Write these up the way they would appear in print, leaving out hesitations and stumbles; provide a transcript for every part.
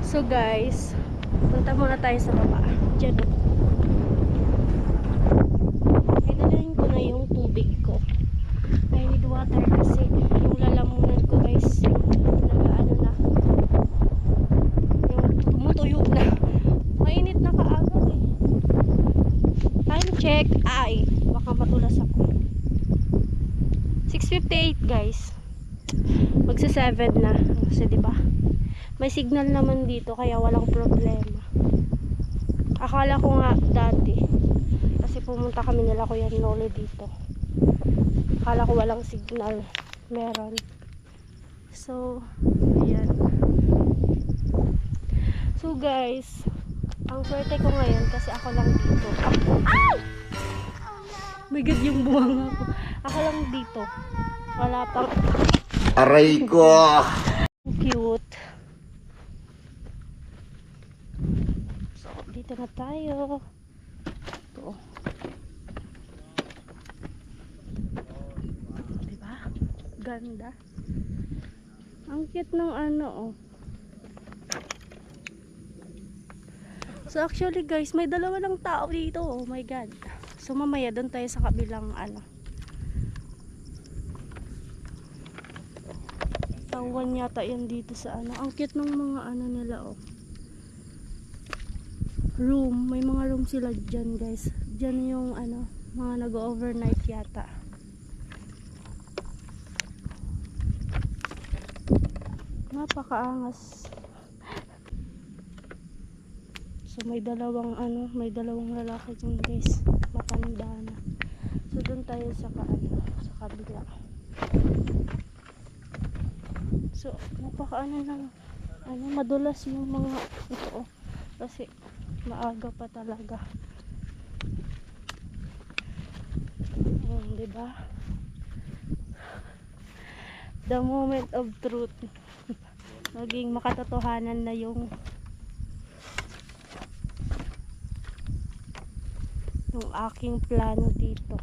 So guys, punta muna tayo sa baba. Diyan o. Pinalahin ko na yung tubig ko. I need water kasi yung lalamunan ko guys, nag-ano na. Yung tumutuyo na. Mainit na kaagad eh. Time check. Ay, baka matulas ako. 6:58 guys. Magsa 7 na. Kasi diba? May signal naman dito kaya walang problema. Akala ko nga dati kasi pumunta kami nila Kuya Noli dito. Akala ko walang signal. Meron. So, ayan. So guys, ang swerte ko ngayon kasi ako lang dito. Ah! My God, yung buwanga ko. Ako lang dito. Wala pang Aray ko! cute. So, dito na tayo. Ito. Diba? Ganda. Ang cute ng ano, oh. So, actually guys, may dalawa lang tao dito. Oh my God. So, mamaya doon tayo sa kabilang ano. Tawan yata yan dito sa ano. Ang cute ng mga ano nila, oh. Room. May mga room sila dyan guys. Dyan yung ano, mga nag-overnight yata. Napakaangas. So may dalawang ano, may dalawang lalaki dyan guys. Matanda na. So doon tayo sa sa kabila. So napakaano lang. Ano, madulas yung mga ito, oh. Kasi maaga pa talaga. Diba? The moment of truth. Maging makatotohanan na yung aking plano dito.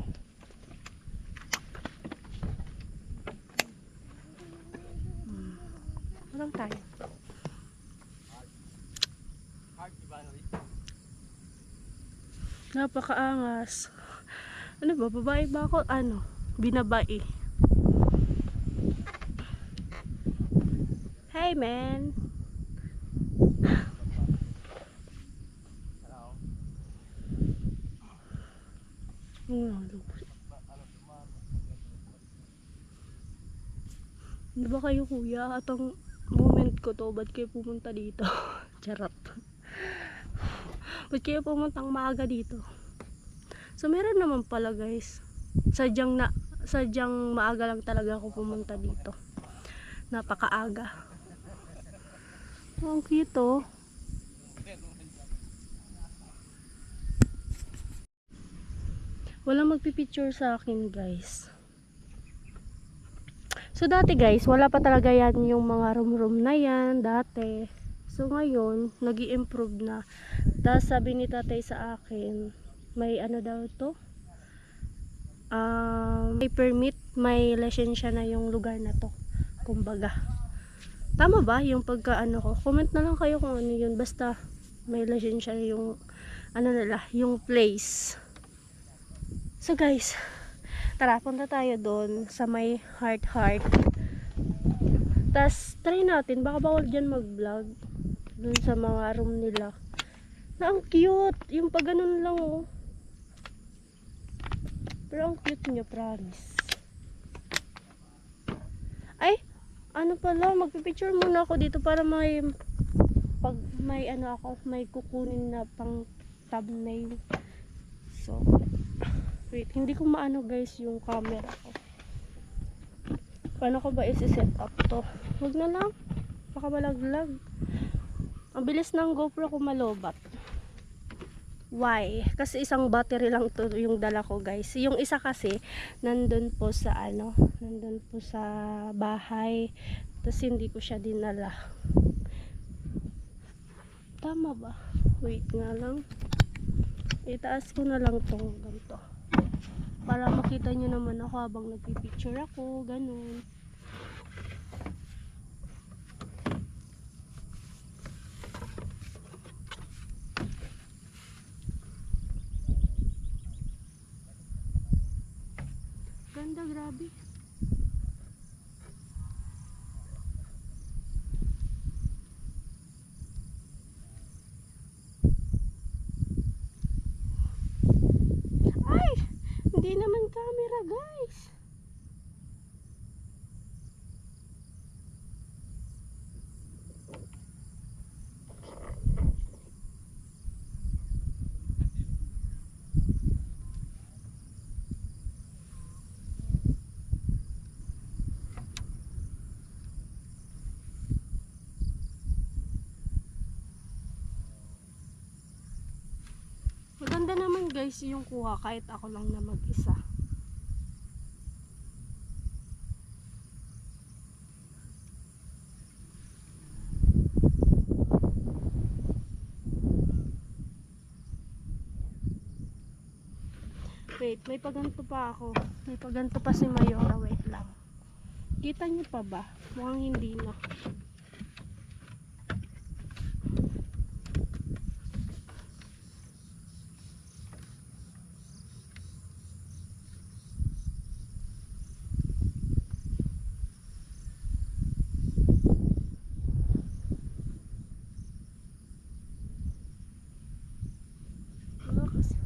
Walang tayo. Napakaangas. Ano ba? Babae ba ako? Ano? Binabae. Hey man. Ano ba kayo kuya? At ang moment ko to, ba't kayo pumunta dito? Charot. Ba't kayo pumuntang maaga dito? So meron naman pala guys. Sadyang maaga lang talaga ako pumunta dito. Napakaaga. Ang cute oh. Walang magpipicture sa akin guys. So dati guys, wala pa talaga yan yung mga room na yan dati. So ngayon, nag-i-improve na. Tapos sabi ni tatay sa akin, may ano daw to? May permit, may lisensya na yung lugar na to. Kumbaga. Tama ba yung pagka-ano ko? Comment na lang kayo kung ano yun. Basta may lisensya na yung ano nila, yung place. So guys, tara, punta tayo doon sa may heart. Tas try natin, baka bawal dyan mag-vlog doon sa mga room nila. Na ang cute, yung pag ganun lang oh. Pero ang cute niya, promise. Ay, ano pala, magpipicture muna ako dito para pag may ano ako, may kukunin na pang thumbnail. So, wait, hindi ko maano guys yung camera ko. Paano ko ba isi-set up to? Huwag na lang. Baka malaglag. Ang bilis ng GoPro ko malobat. Why? Kasi isang battery lang to yung dala ko guys. Yung isa kasi nandun po sa ano, nandun po sa bahay. Tapos hindi ko siya dinala. Tama ba? Wait nga lang. Itaas ko na lang tong ganito. Para makita nyo naman ako habang nagpipicture ako. Ganun. Ganda, grabe. Ay! Hindi naman camera, guys. Maganda naman guys yung kuha kahit ako lang na mag-isa. Wait, may paganto pa ako. May paganto pa si Mayora. Wait lang. Kita niyo pa ba? Mukhang hindi na. Kasi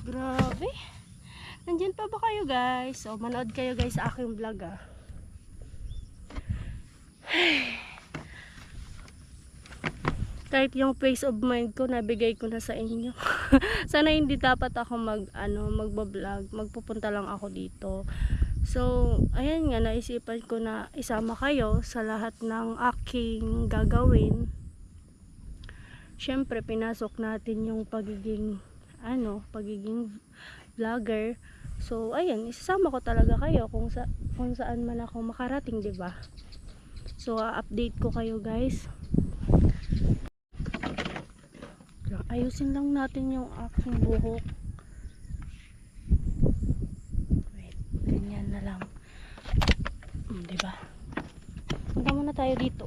grabe. Nandiyan pa ba kayo guys? So, manood kayo guys sa aking vlog ah. Kahit yung peace of mind ko nabigay ko na sa inyo. Sana hindi dapat ako magba-vlog. Magpupunta lang ako dito. So, ayan nga, naisipan ko na isama kayo sa lahat ng aking gagawin. Syempre, pinasok natin yung pagiging vlogger. So, ayan, isasama ko talaga kayo kung saan man ako makarating, 'di ba? So, update ko kayo, guys. Ayusin lang natin yung aking buhok. Wait, ganyan na lang. 'Di ba? Punta muna tayo dito.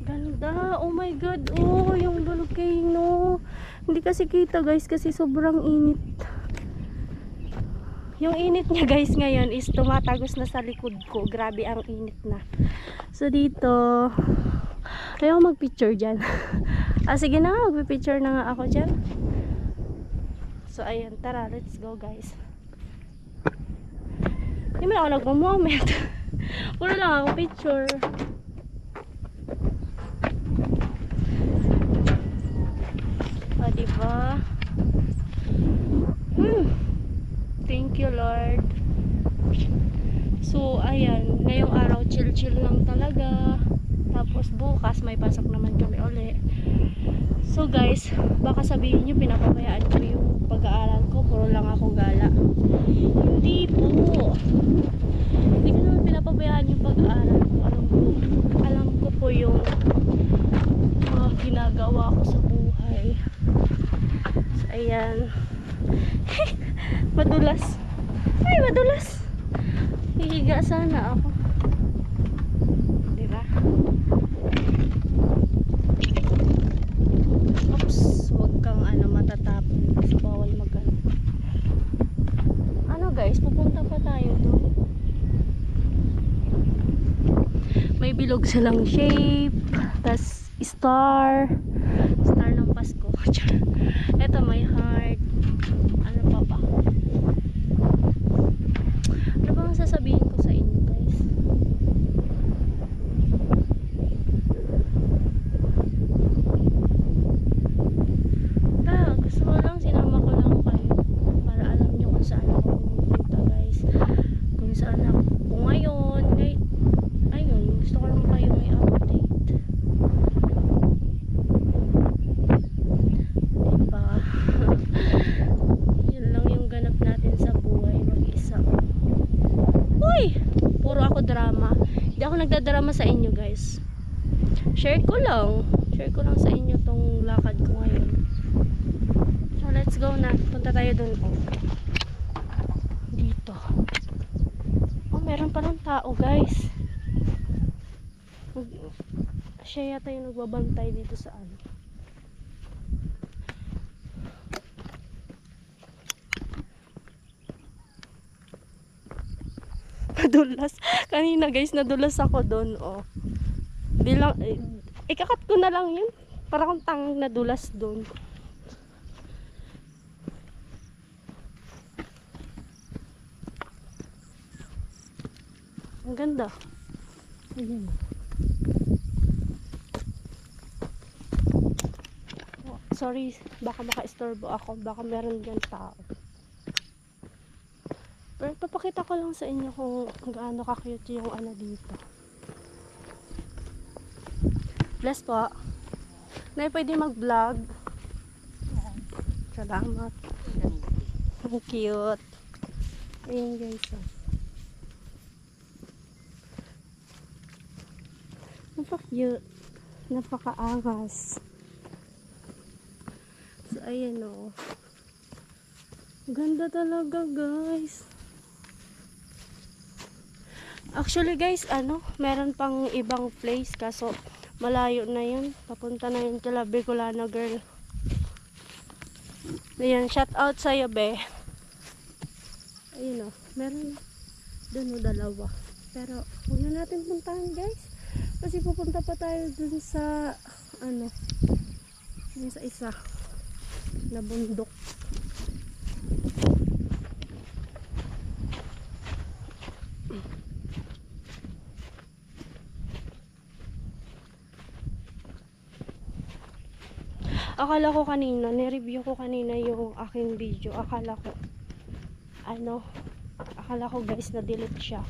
Ganda. Oh my god. Oh, yung volcano. Hindi kasi kita guys kasi sobrang init. Yung init niya guys ngayon is tumatagos na sa likod ko. Grabe ang init na. So dito, ayaw mag-picture dyan. Sige na, mag-picture na nga ako dyan. So ayan, tara, let's go guys. Hindi mo ako nagmo-moment. Puro lang ako picture. Diba? Thank you Lord. So ayan, ngayong araw chill lang talaga. Tapos bukas may pasok naman kami uli. So guys, baka sabihin nyo pinapabayaan ko yung pag-aaral ko, puro lang ako gala. Hindi po. Hindi ko naman pinapabayaan yung pag-aaral ko. Alam ko po yung mga ginagawa ko sa buhay. So, ayan. Madulas. Ay, madulas. Hihiga sana ako. Diba? Oops, huwag kang matatapon kasi bawal guys, pupunta pa tayo doon. May bilog silang shape, tas star ng Pasko. Ito may heart. Ano pa ba? Ano bang sasabihin ko sa inyo guys? nagdadrama sa inyo guys. Share ko lang sa inyo tong lakad ko ngayon. So let's go na, punta tayo dun. Dito meron pa ng tao guys. Siya yata yung nagbabantay dito sa ano. Nadulas. Kanina guys, nadulas ako doon. Oh. Bilang, ikakat ko na lang yun. Para kung tang nadulas doon. Ang ganda. Ayun. Oh, sorry, baka maka-istorbo ako. Baka meron dyan tao. Pero papakita ko lang sa inyo kung gaano ka-cute yung ano dito. Bless po. Na pwede mag-vlog. Salamat. Ang cute. Ayun guys. Napaka-cute. Napaka-angas. So ayan o. Ganda talaga guys. Actually guys, meron pang ibang place kaso malayo na yun. Papunta na yun kila Bicolana girl. Ayan, shout out sa'yo be. Ayun meron dun dalawa. Pero huwag na natin puntahan guys. Kasi pupunta pa tayo dun sa dun sa isa na bundok. Akala ko kanina, ni-review ko kanina yung aking video. Akala ko guys na-delete siya.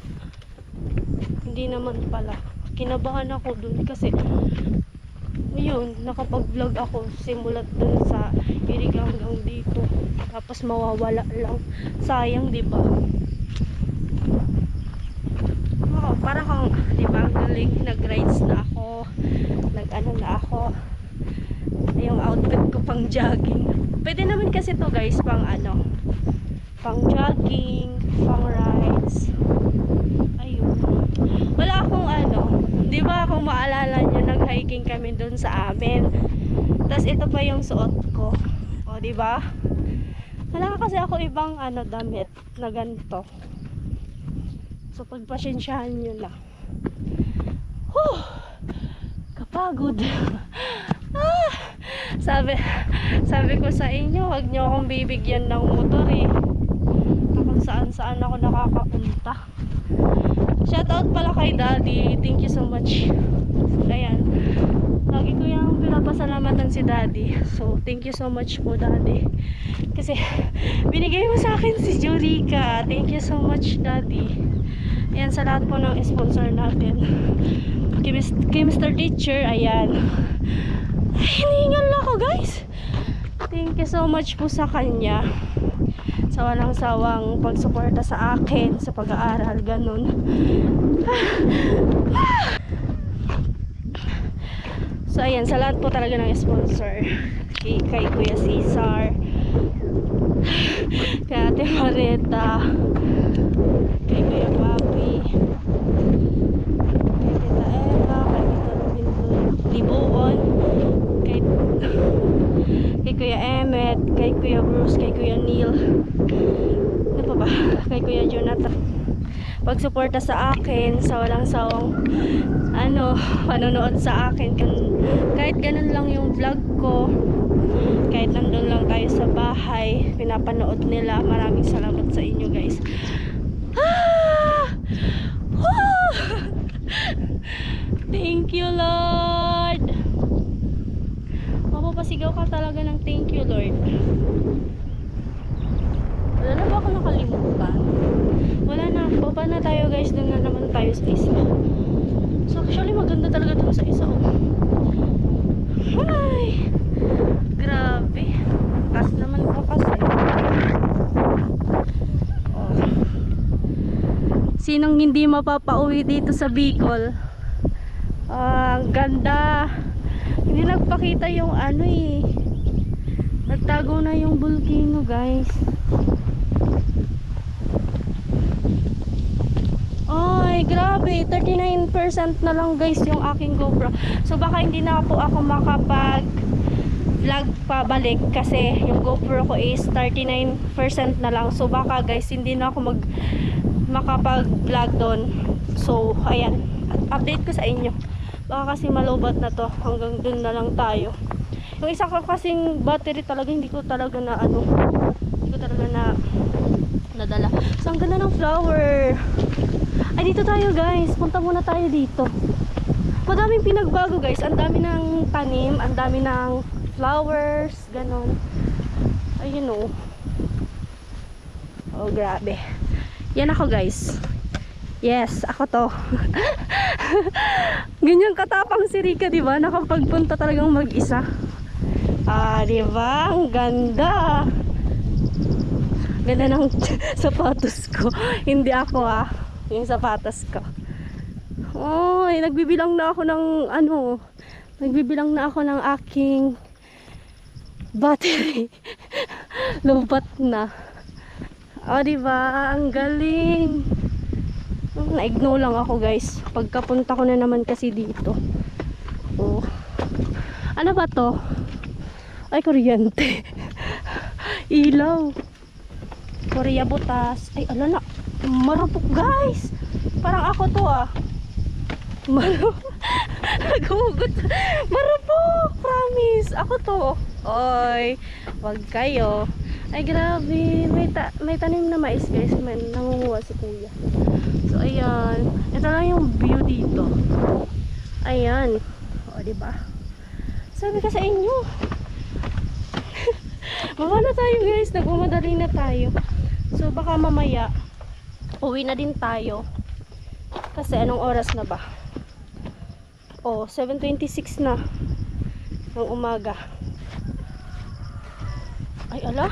Hindi naman pala. Kinabahan ako dun kasi yun, nakapag-vlog ako simulat dun sa irig hanggang dito. Tapos mawawala lang. Sayang, di ba? Oh, parang kang, di ba, galing, nag-rides na ako. Nag-ano na ako. Yung outfit ko pang jogging. Pwede naman kasi to guys pang pang jogging, pang rides. Ayun. Wala akong di ba kung maalala nyo, nag-hiking kami dun sa amin. Tapos ito pa yung suot ko. O di ba? Wala kasi ako ibang damit na ganito. So pagpasensyahan nyo na. Whew! Kapagod. Sabi ko sa inyo, wag nyo akong bibigyan ng motor kung saan ako nakakapunta. Shoutout pala kay Daddy, thank you so much. Ayan, lagi ko yung pinapasalamatan si Daddy. So thank you so much po Daddy, kasi binigay mo sa akin si Jurica. Thank you so much Daddy. Ayan, sa lahat po ng sponsor natin, kay Mr. Teacher, ayan. Hiningal ako guys. Thank you so much po sa kanya sa walang sawang pagsuporta sa akin sa pag-aaral, ganun. So ayan, sa lahat po talaga ng sponsor, kay Kuya Cesar, kay Ate Mareta, kay Kuya Papi, kay Tita Eva, kay Tita Libuon, kay Kuya Emmet, kay Kuya Bruce, kay Kuya Neil, ano pa ba, kay Kuya Jonathan, pagsuporta sa akin sa walang sawang panonood sa akin. Kahit ganun lang yung vlog ko, kahit nandun lang tayo sa bahay, pinapanood nila. Maraming salamat sa inyo guys. Thank you Lord. Mapapasigaw ka talaga ng thank you Lord. Wala na ba ako nakalimutan? Wala na, baba na tayo guys. Doon na naman tayo sa isa. So actually maganda talaga doon sa isa. Ay, grabe. Taas naman po kasi. Sinong hindi mapapauwi dito sa Bicol? Ang ganda. Hindi nagpakita yung ano eh. Nagtago na yung volcano, guys. Ay, grabe. 39% na lang, guys, yung aking GoPro. So, baka hindi na po ako makapag-vlog pabalik kasi yung GoPro ko is 39% na lang. So, baka, guys, hindi na ako makapag-vlog doon. So, ayan. Update ko sa inyo. Baka kasi malobat na to. Hanggang doon na lang tayo. Yung isa ko kasing battery talaga, hindi ko talaga na nadala. So, ang ganda ng flower. Ay, dito tayo, guys. Punta muna tayo dito. Madaming pinagbago, guys. Ang dami ng tanim, ang dami ng flowers, ganon. Ayun, oh. Oh, grabe. Yan ako, guys. Yes, ako to. Ganyan katapang si Rika, diba? Nakapagpunta talagang mag-isa. Ah, diba? Ang ganda. Ganda ng sapatos ko. Hindi ako, yung sapatos ko. Oy, nagbibilang na ako ng nagbibilang na ako ng aking battery. Lubat na. Oh, diba? Ang galing. Na-ignore lang ako, guys. Pagkapunta ko na naman kasi dito. Oh. Ano ba to? Ay, kuryente. Ilaw. Korea butas. Ay, alala. Marupok, guys. Parang ako to, Nagugot. Marupok. Promise. Ako to. Oy. Wag kayo. Ay, grabe. May tanim na mais, guys. Nangunguha si kuya. So, ayan. Ito lang yung view dito. Ayan. O, diba? Sabi ka sa inyo. Baba na tayo, guys. Nagmamadali na tayo. So, baka mamaya uwi na din tayo. Kasi anong oras na ba? Oh, 7:26 na ng umaga. Ay, ala.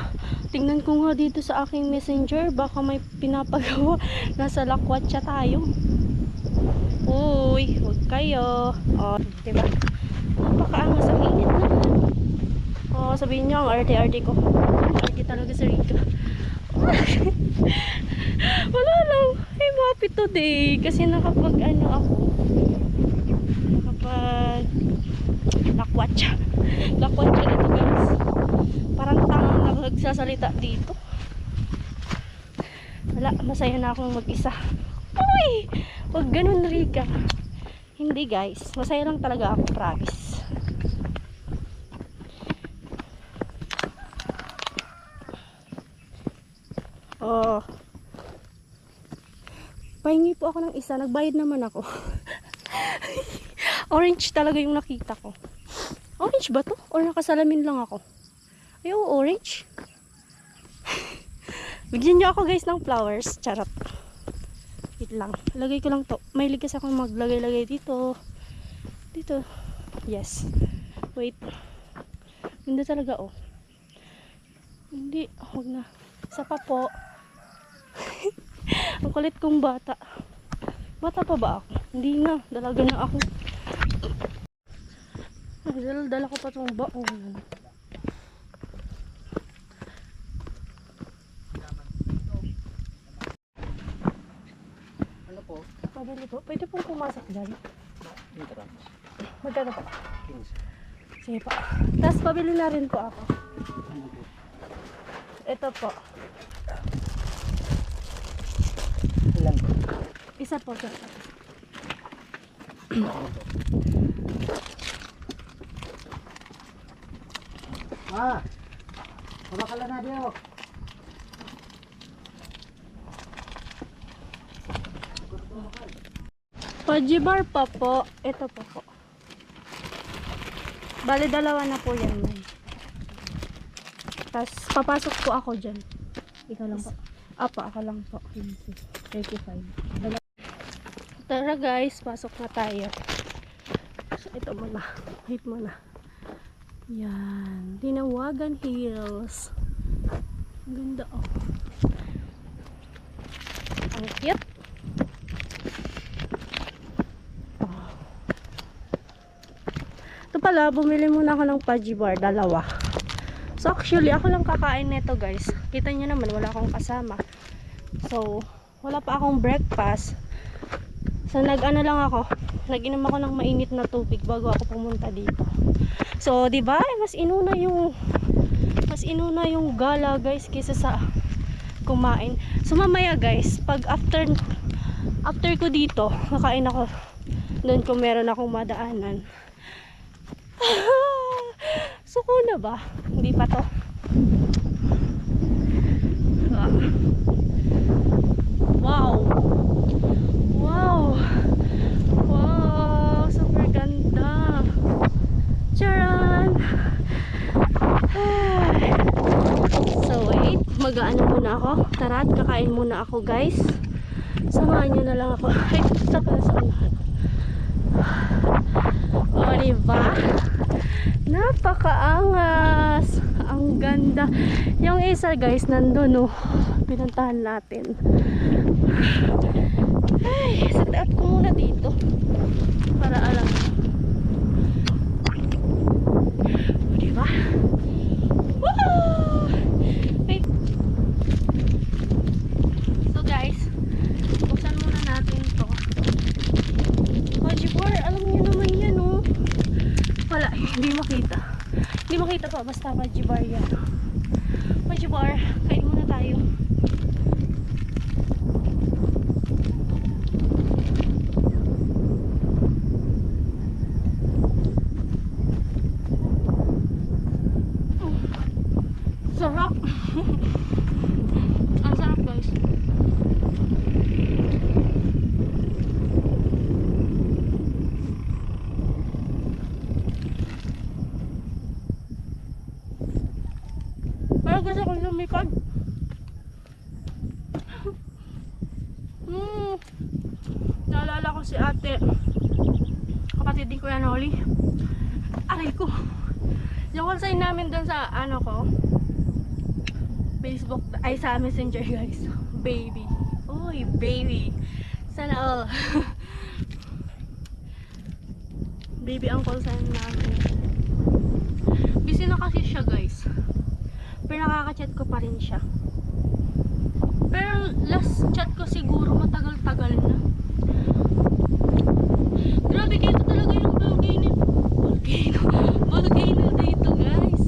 Tingnan ko nga dito sa aking messenger. Baka may pinapagawa. Nasa Lakwatsa tayo. Uy, huwag kayo. Oh, diba? Napakaangas, ang init naman. Oh, sabihin nyo, ang arte-arte ko. Arte talaga sa Rica. Wala lang. I'm happy today. Kasi nakapag ako. Nakapag Lakwatsa. Lakwatsa dito, guys. Parang tangang nagsasalita dito. Wala, masaya na akong mag-isa. Uy! Huwag ganun, Rika. Hindi, guys. Masaya lang talaga ako, promise. Oh. Pahingi po ako ng isa. Nagbayad naman ako. Orange talaga yung nakita ko. Orange ba to? Or nakasalamin lang ako? Ay, orange. Bigyan nyo ako, guys, ng flowers. Charot. Wait lang. Lagay ko lang to. May ligas ako maglagay-lagay dito. Dito. Yes. Wait. Hindi talaga, oh. Hindi. Huwag na. Isa pa po. Ang kulit kong bata. Bata pa ba ako? Hindi na. Dalaga na ako. Dala ko pa itong baon. Ano po? Pabili po. Pwede pong pumasok dyan. Intro. Magkano po? 15. Sige po. Tapos pabili na rin po ako. Ano po? Ito po. Ilan po? Isa po siya. Ano po? Kumakala na diyo. Pajibar pa po. Ito pa po. Bali, dalawa na po yan, man. Tapos, papasok po ako dyan. Ikaw lang po. Apa, ako lang po. 35. Tara, guys, pasok na tayo. So, ito muna. Wait muna. Yan. Dinawagan Hills. Ang ganda, oh. Ang cute. Ito pala, bumili muna ako ng Pudgy Bar, dalawa. So actually, ako lang kakain nito guys. Kita nyo naman, wala akong kasama. So, wala pa akong breakfast. So nag-ano lang ako, nag-inom ako ng mainit na tubig bago ako pumunta dito. So, di ba? Mas inuna yung gala guys kaysa sa kumain. So mamaya guys, pag after ko dito, kakain ako doon kung meron akong madaanan. Suko na ba? Hindi pa to. Wow! Wow! Wow! Super ganda! Charan! So wait, mag-ano muna ako. Tara, kakain muna ako guys. Samahan nyo na lang ako. Ay, gusto pala sa unahan. O, diba? Napakaangas! Ang ganda. Yung isa guys, nandun oh. Pinuntahan natin. Ay, set up ko muna dito. Para alam. O, diba? Woo! Wait. So guys, buksan muna natin to. Pudgy Bar, alam niyo naman yan oh. Wala, hindi makita. Hindi makita pa, basta Pudgy Bar yan. Pudgy Bar, kain muna tayo. Sarap. Ang sarap guys. Parang gusto ko lumipad. Naalala ko si ate. Kapatid din ko yan, Oli. Aray ko. Yung call sign namin dun sa ano ko, Facebook, ay sa Messenger guys. Baby. Oy, baby. Sana all. Baby ang call sign namin. Busy na kasi siya guys. Pero nakaka-chat ko pa rin siya. Pero last chat ko siguro matagal-tagal na. Grabe, kito talaga yung volcano dito guys.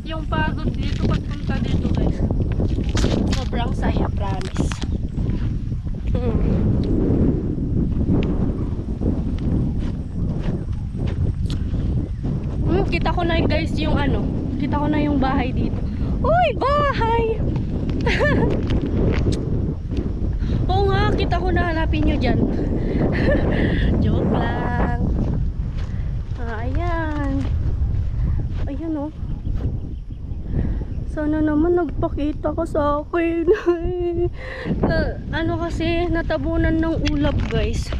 Yung pagod dito pagpunta dito guys, sobrang saya, promise. Kita ko na guys yung ano, kita ko na yung bahay dito. Uy, bahay! Oo nga, kita ko na, hanapin nyo dyan. Joke lang. Ayan. Ayan oh. Sana naman nagpakita ka sa akin. Ano kasi, natabunan ng ulap guys.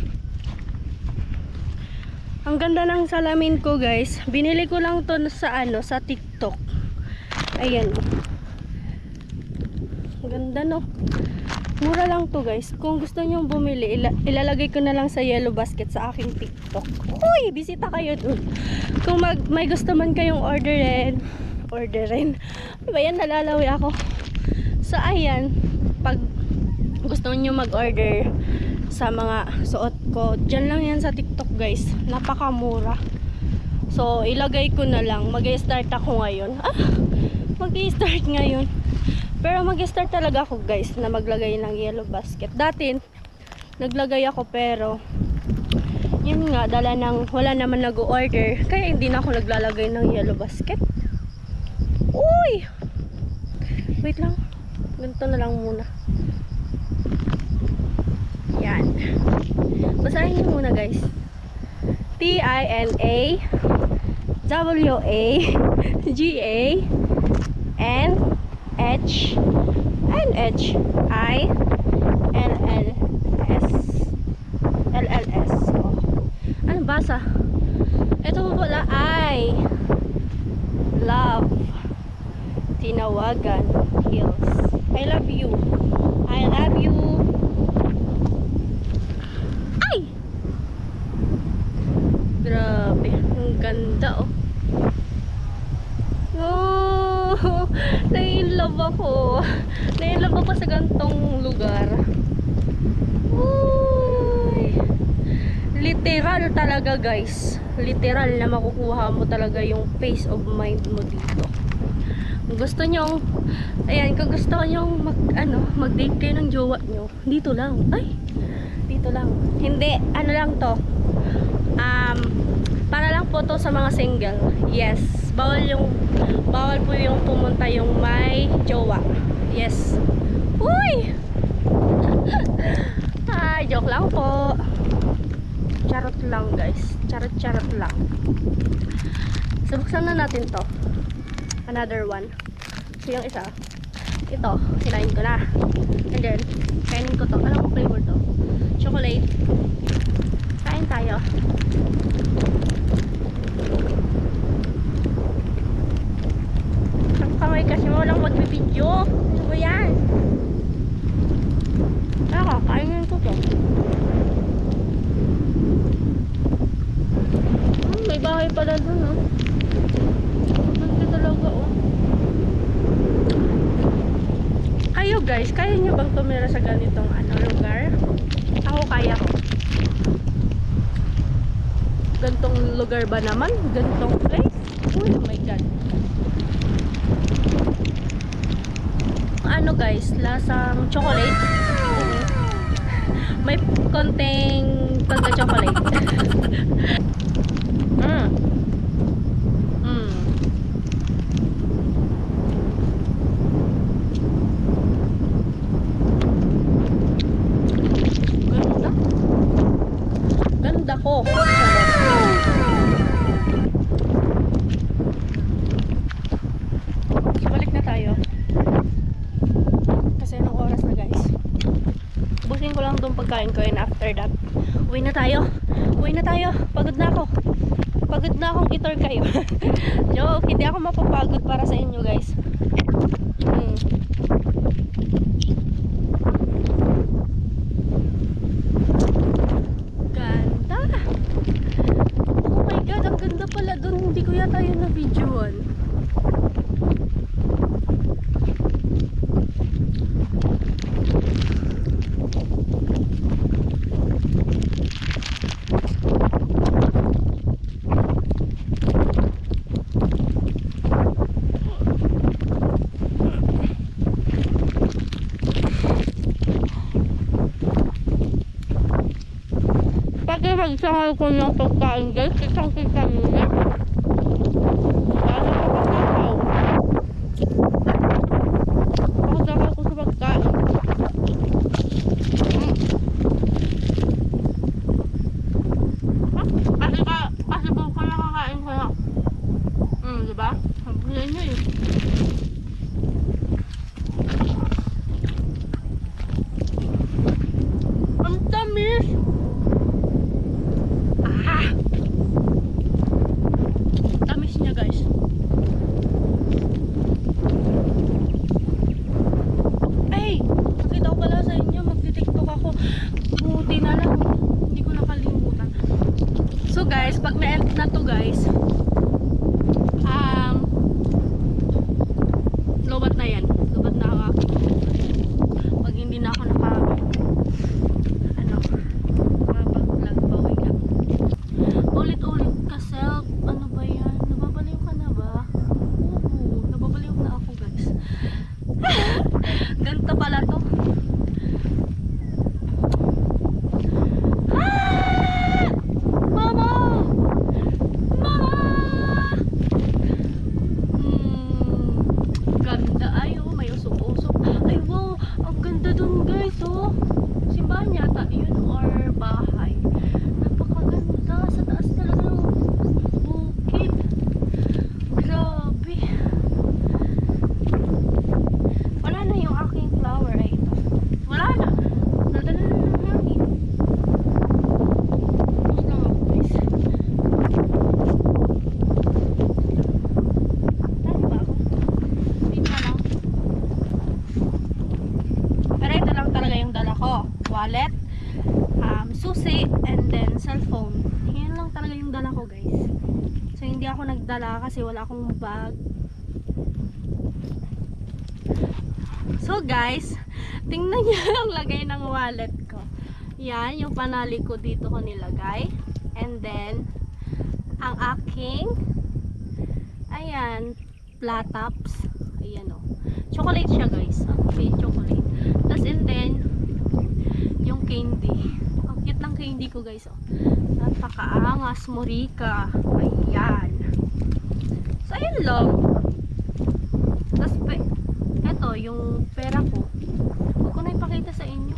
Ang ganda ng salamin ko guys. Binili ko lang to sa ano, sa TikTok. Ayan. Ang ganda no. Mura lang to guys. Kung gusto niyo bumili, ilalagay ko na lang sa yellow basket sa aking TikTok. Uy, bisita kayo dun. Kung may gusto man kayong orderin. Diba yan, nalalawi ako. So ayan, pag gusto niyo mag-order sa mga suot ko, dyan lang yan sa TikTok guys. Napakamura. So ilagay ko na lang. Mag-i-start ako ngayon. Mag-i-start ngayon. Pero mag-i-start talaga ako guys na maglagay ng yellow basket. Dati naglagay ako pero yun yun nga, wala naman nag-order. Kaya hindi na ako naglalagay ng yellow basket. Uy! Wait lang. Ganito na lang muna. Yan. Basahin niyo muna guys. TINAWAGAZWANHILLS. Oh. Ano basa? Ito po pala ay Love Tinawagan Hills. I love you. I love you. Ay! Grabe. Ang ganda oh. Oh, nai-inlove ako. Nai-inlove ako sa gantong lugar. Uy. Literal talaga guys. Literal na makukuha mo talaga yung peace of mind mo dito. Kung gusto nyo, ayan, kung gusto nyo mag-date kayo ng jowa nyo, dito lang. Ay, dito lang. Hindi, ano lang to. Para lang po to sa mga single. Yes, bawal po yung pumunta yung may jowa. Yes. Uy! Ay, joke lang po. Charot lang guys. Charot lang. So, buksan na natin to. Another one. So, yung isa. Ito, sinain ko na. And then, kainin ko to. Anong flavor to? Chocolate. Kain tayo. Ang kamay kasi walang magbibidyo. Ano ba yan? Kainin ko to. May bahay pala dun oh. Ganda talaga oh. Kayo guys, kaya nyo bang tumira sa ganitong lugar? Ako kaya ko. Gantong lugar ba naman? Gantong place? Oh my god. Ano guys, lasang chocolate. May konting pagka-chocolate. Ganda ko. Balik na tayo. Kasi anong oras na guys. Ubusin ko lang itong pagkain ko and after that, uwi na tayo. Pagod na ako. Pagod na akong itor kayo. Joke, hindi ako mapapagod para sa inyo guys. Ganda. Oh my god, ang ganda pala dun. Hindi ko yata yun na videoan. Pag-ibagsangal ko ng pagkain guys, kitang-kita nila. Paano ko pagkakaw? Pagkakaw ko sa pagkain. Kasi po ka nakakain ko na. Diba? Sabihin nyo eh. Ang tamis! ako nagdala kasi wala akong bag. So guys, tingnan niyo ang lagay ng wallet ko. Yan, yung panali ko dito ko nilagay. And then, ang aking, ayan, flat tops. Ayan o. Chocolate siya guys. Okay, chocolate. Tapos and then, yung candy. Ang cute ng candy ko guys o. Napakaangas, Morika. Ayan. So, ayan lang. Tapos, eto, yung pera ko. Huwag ko na ipakita sa inyo.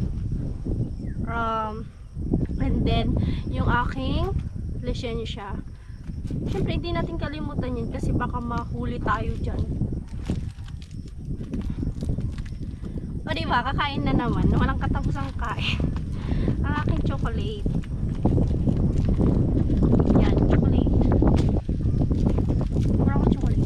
And then, yung aking lisensya. Siyempre, hindi natin kalimutan yun kasi baka mahuli tayo dyan. O diba, kakain na naman. Walang katapusang kain. Ang aking chocolate. Yan, chocolate. Mura akong chocolate.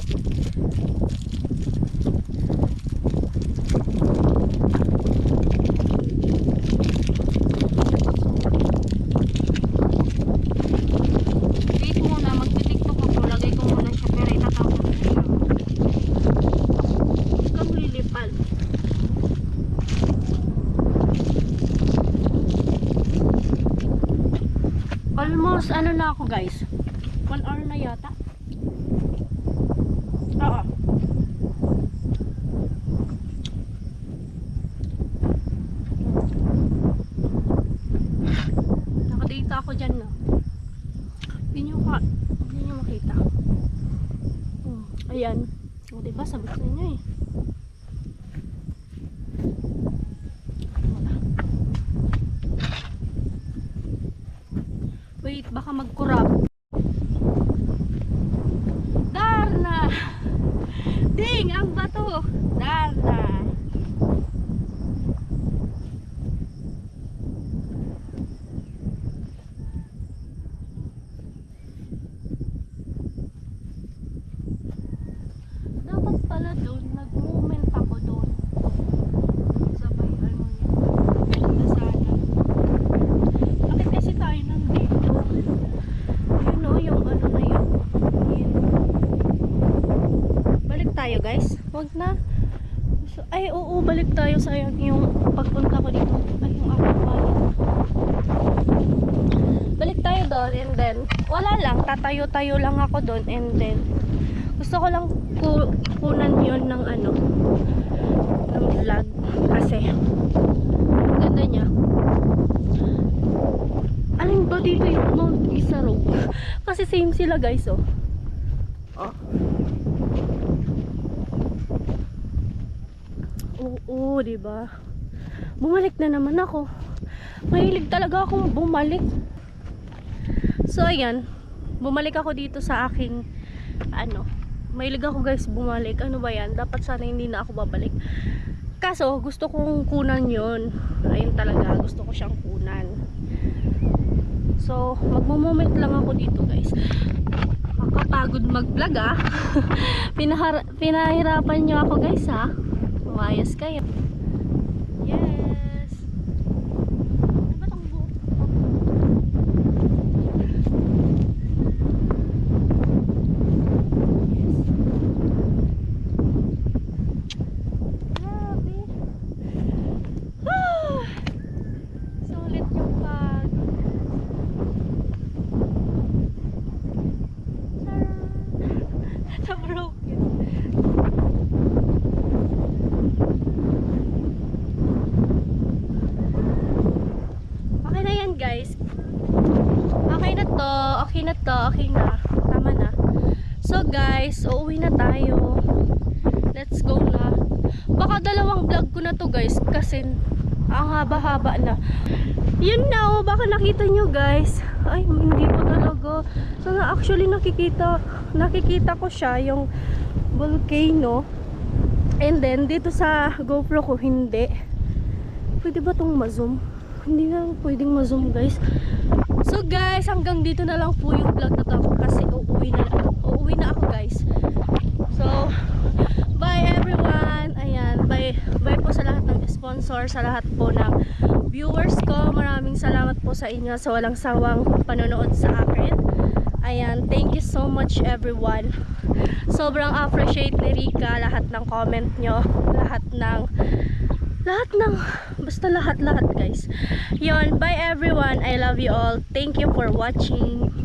Wait muna, magtitiktok ako. Lagay ko muna siya pero itatapon ko siya. Ikaw lilipal. Almost ano na ako guys, 1 hour na yata. Oo. Nakadata ako dyan na. Hindi nyo makita. Ayan. O diba, sabi ko sa inyo eh. Wait, baka magkurap. Darna! Ding! Ang bato! Darna! Dapat pala doon, nag-movement ako doon. Sabay, ano yun. Ganda sana. Bakit kasi tayo nandito? Yun o, yung ano na yun. Yun. Balik tayo guys. Huwag na. Ay, oo, balik tayo sa yung pagpunta ko dito. Ay, yung aking bayan. Balik tayo doon and then, wala lang, tatayo-tayo lang ako doon and then, gusto ko lang kunan yun ng ano, ng vlog. Kasi, ang ganda niya. Alin ba dito yung Mount Isarog? Kasi same sila guys, oh. Oh. Oo, diba? Bumalik na naman ako. Mahilig talaga akong bumalik. So, ayan. Bumalik ako dito sa aking, ano, mahilig ako guys bumalik. Ano ba yan? Dapat sana hindi na ako babalik. Kaso, gusto kong kunan yon. Ayun talaga, gusto ko siyang kunan. So, magmo-moment lang ako dito guys. Makapagod mag-vlog ah. Pinahirapan nyo ako guys ha. Umayos kayo. Yes. Ano ba itong buhok? Yes. Grabe. Ah! Sulit yung pag. Na-broken. Okay na yan guys. Okay na to. Okay na to. Okay na. Tama na. So guys, uuwi na tayo. Let's go na. Baka dalawang vlog ko na to guys. Kasi ang haba-haba na. Yun na oh. Baka nakita nyo guys. Ay, hindi pa talaga. So actually nakikita ko siya yung volcano. And then dito sa GoPro ko hindi. Pwede ba tong ma-zoom? Hindi na pwedeng ma-zoom guys. So guys, hanggang dito na lang po yung vlog na to kasi uuwi na ako guys. So bye everyone. Ayan, bye po sa lahat ng sponsor, sa lahat po ng viewers ko. Maraming salamat po sa inyo sa walang sawang panonood sa akin. Ayan, thank you so much much everyone. Sobrang appreciate ni Rika lahat ng comment nyo, lahat ng basta lahat guys. Yon, bye everyone. I love you all. Thank you for watching.